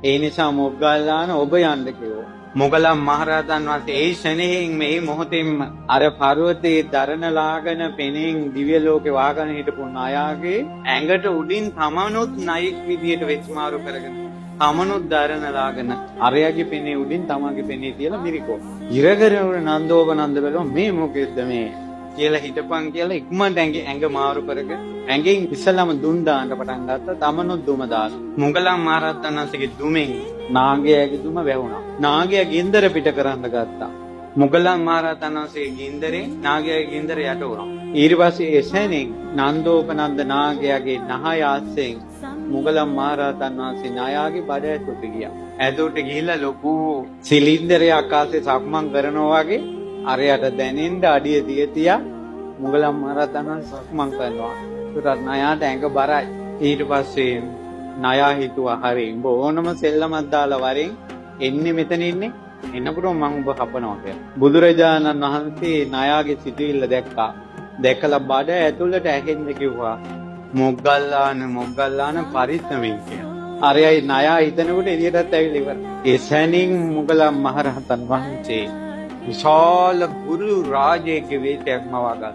ඒ නිසා මොග්ගල්ලාන ඔබ යන්න කිව්වා. මොගලම් මහරහතන් වහන්සේ ඒ ශනේයෙන් මේ මොහොතෙන්ම අර පර්වතයේ දරණ ලාගෙන පෙනෙන් දිව්‍ය ලෝකේ වාගෙන හිටපු ණයාගේ ඇඟට උඩින් තමනුත් ණයෙක් විදියට වෙච්මාරු කරගෙන තමනුත් දරණ ලාගෙන අරයාගේ පෙනේ උඩින් තමගේ පෙනේ තියලා මිරිකෝ. ඉරගරවර නන්දෝපනන්ද බැලුවා මේ මොකෙද්ද මේ කියලා හිටපන් කියලා ඉක්මනට ඇඟ මාරු කරගෙන ඇඟෙන් ඉස්සලම දුම් දාන්න පටන් ගත්තා. තමනුත් දුම දාලා. මොගලම් මහරහතන් වහන්සේගේ දුමෙන් නාගයාගේ දුම වැහුණා. නාගයා ගින්දර පිට කරන්න ගත්තා. මොගලම් මහරහතන් වහන්සේගේ ගින්දරේ නාගයාගේ ගින්දර යට වුණා. ඊට පස්සේ එසැනෙන් නන්දෝපනන්ද නාගයාගේ නහය ආස්යෙන් මොගලම් මහරහතන් වහන්සේ නායාගේ බඩ ඇතුළට ගියා. ඇතුළට ගිහිල්ලා ලොකු සිලින්ඩරයක් ආකාශයේ සක්මන් කරනවා වගේ අරයට දැනෙන්න අඩිය තියතියා මොගලම් මහරහතන් වහන්සේ සක්මන් කරනවා. ඒකට නායාට ඇඟ බරයි. ඊට පස්සේ ණයා හිතුවා හරි උඹ ඕනම සෙල්ලමක් දාලා වරෙන් එන්නේ මෙතන ඉන්නේ එන්නකොට මම උඹ කපනවා කියලා. බුදුරජාණන් වහන්සේ ණයාගේ සිතුවිල්ල දැක්කා. දැකලා බඩ ඇතුළට ඇහෙන්න කිව්වා මොග්ගල්ලාන පරිස්සමෙන් කියලා. අරයයි ණයා හිතනකොට එළියටත් ඇවිල්ලා ඉවර. ඒ සැනින් මොගලම් මහරහතන් වහන්සේ විශාල ගුරු රාජයේ වේතයක් මවා ගත්තා.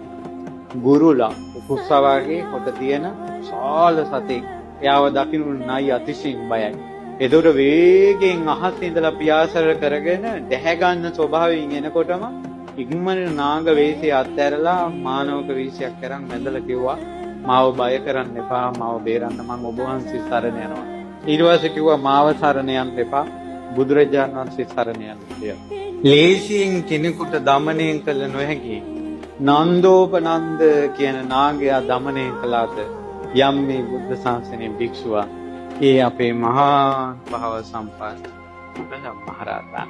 ගුරුලා කුස්සවාගේ කොට තියෙන විශාල සතෙක්. එයාව දකින්න නයි අතිශයින් බයයි. ඒතකොට වේගෙන් අහස් ඉඳලා පියාසර කරගෙන දැහැ ගන්න ස්වභාවයෙන් එනකොටම ඉක්මනට නාග වේශය අත්හැරලා මානවක වේශයක් කරන් වැඳලා කිව්වා මාව බය කරන්න එපා මාව බේරන්න මම ඔබ වහන්සේ සරණ යනවා. ඊට පස්සේ කිව්වා මාව සරණ යන්න එපා බුදුරජාණන් වහන්සේ සරණ යන්න කියලා. ලේසියෙන් කෙනෙකුට দমনය කළ නොහැකි නන්දෝපනන්ද කියන නාගයා দমনය කළාද යම් මේ බුද්ධ ශාසනයේ භික්ෂුවා ඒ අපේ මහා භව සම්පන්න මොගලම් මහරහතන්